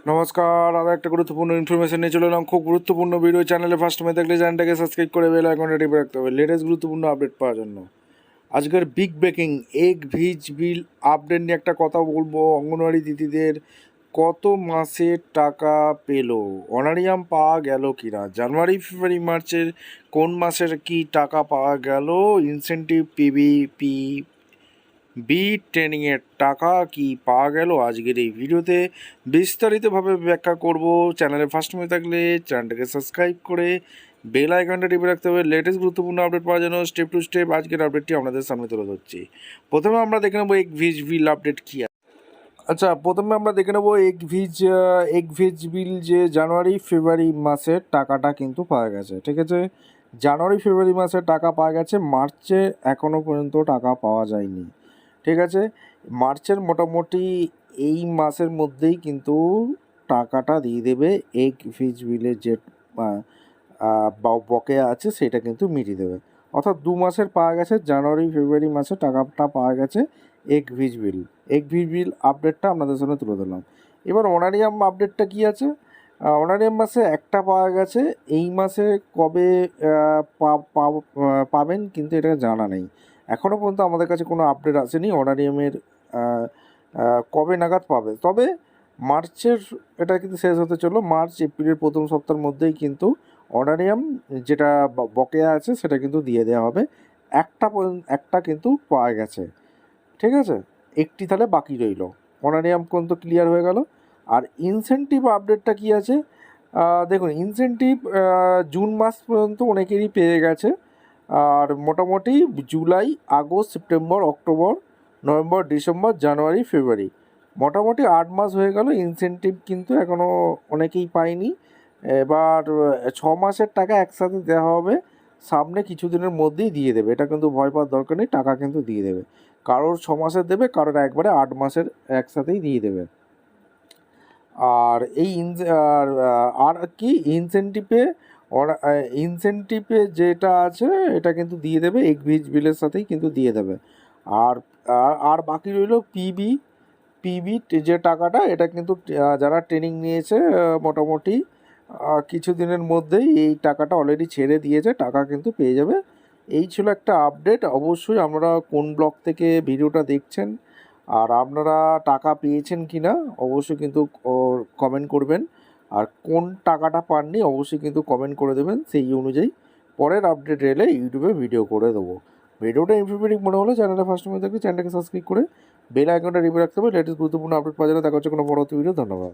নমস্কার, আরও একটা গুরুত্বপূর্ণ ইনফরমেশন নিয়ে চলে এলাম। খুব গুরুত্বপূর্ণ ভিডিও। চ্যানেলে ফার্স্ট টাইমে দেখলে চ্যানেলটাকে সাবস্ক্রাইব করে বেল আইকনটা টিপে রাখতে হবে লেটেস্ট গুরুত্বপূর্ণ আপডেট পাওয়ার জন্য। আজকের বিগ ব্রেকিং এগ ভিজ বিল আপডেট নিয়ে একটা কথা বলবো। অঙ্গনওয়াড়ি দিদিদের কত মাসে টাকা পেলো, অনারিয়াম পাওয়া গেল কিনা, জানুয়ারি ফেব্রুয়ারি মার্চের কোন মাসের কি টাকা পাওয়া গেল, ইনসেন্টিভ পিবিপি ট্রেনিংয়ের টাকা কি পাওয়া গেল, আজকের এই ভিডিওতে বিস্তারিতভাবে ব্যাখ্যা করব। চ্যানেলে ফার্স্ট টাইম থাকলে চ্যানেলটাকে সাবস্ক্রাইব করে বেল আইকনটা টিপে রাখতে হবে লেটেস্ট গুরুত্বপূর্ণ আপডেট পাওয়ার জন্য। স্টেপ টু স্টেপ আজকের আপডেটটি আপনাদের সামনে তুলে ধরছি। প্রথমে আমরা দেখে নেবো এগ ভিজ বিল আপডেট কী। আচ্ছা, প্রথমে আমরা দেখে নেবো এগ ভিজ বিল যে জানুয়ারি ফেব্রুয়ারি মাসের টাকাটা কিন্তু পাওয়া গেছে। ঠিক আছে, জানুয়ারি ফেব্রুয়ারি মাসের টাকা পাওয়া গেছে, মার্চে এখনও পর্যন্ত টাকা পাওয়া যায়নি। ঠিক আছে, মার্চের মোটামুটি এই মাসের মধ্যেই কিন্তু টাকাটা দিয়ে দেবে। এগ ভিজ বিলের যে বকেয়া আছে সেটা কিন্তু মিটিয়ে দেবে। অর্থাৎ 2 মাসের পাওয়া গেছে, জানুয়ারি ফেব্রুয়ারি মাসে টাকাটা পাওয়া গেছে এগ ভিজ বিল আপডেটটা আপনাদের সামনে তুলে ধরলাম। এবার অনারিয়াম আপডেটটা কী আছে। অনারিয়াম মাসে একটা পাওয়া গেছে, এই মাসে কবে পাবেন কিন্তু এটা জানা নেই। এখনও পর্যন্ত আমাদের কাছে কোনো আপডেট আসেনি অনারিয়ামের কবে নাগাদ পাবে। তবে মার্চের এটা কিন্তু শেষ হতে চললো, মার্চ এপ্রিলের প্রথম সপ্তাহের মধ্যেই কিন্তু অনারিয়াম যেটা বকেয়া আছে সেটা কিন্তু দিয়ে দেওয়া হবে। একটা কিন্তু পাওয়া গেছে। ঠিক আছে, একটি তাহলে বাকি রইল। অনারিয়াম কিন্তু ক্লিয়ার হয়ে গেল। আর ইনসেন্টিভ আপডেটটা কী আছে, দেখুন ইনসেন্টিভ জুন মাস পর্যন্ত অনেকেরই পেয়ে গেছে। আর মোটামুটি July, August, September, October, November, December, January, February মোটামুটি 8 মাস হয়ে গেল। ইনসেন্টিভ কিন্তু এখনও অনেকেই পায়নি। এবার 6 মাসের টাকা একসাথে দেওয়া হবে, সামনে কিছুদিনের মধ্যেই দিয়ে দেবে। এটা কিন্তু ভয় পাওয়ার দরকার নেই, টাকা কিন্তু দিয়ে দেবে। কারোর 6 মাসের দেবে, কারোর একবারে 8 মাসের একসাথেই দিয়ে দেবে। আর এই আর কি ইনসেন্টিভে যেটা আছে এটা কিন্তু দিয়ে দেবে, এগ ভিজ বিলের সাথেই কিন্তু দিয়ে দেবে। আর আর বাকি রইল পিবি যে টাকাটা, এটা কিন্তু যারা ট্রেনিং নিয়েছে মোটামুটি কিছুদিনের মধ্যেই এই টাকাটা অলরেডি ছেড়ে দিয়েছে, টাকা কিন্তু পেয়ে যাবে। এই ছিল একটা আপডেট। অবশ্যই আপনারা কোন ব্লগ থেকে ভিডিওটা দেখছেন আর আপনারা টাকা পেয়েছেন কি না অবশ্যই কিন্তু কমেন্ট করবেন। আর কোন টাকাটা পাননি অবশ্যই কিন্তু কমেন্ট করে দেবেন, সেই অনুযায়ী পরের আপডেট এলে ইউটিউবে ভিডিও করে দেবো। ভিডিওটা ইনফরমেটিভ মনে হলে চ্যানেলে ফার্স্ট টাইম থাকলে চ্যানেলটাকে সাবস্ক্রাইব করে বেল আইকনটা টিপে রাখতে হবে লেটেস্ট গুরুত্বপূর্ণ আপডেট পাওয়ার জন্য। দেখা হচ্ছে কোনো পরবর্তী ভিডিও। ধন্যবাদ।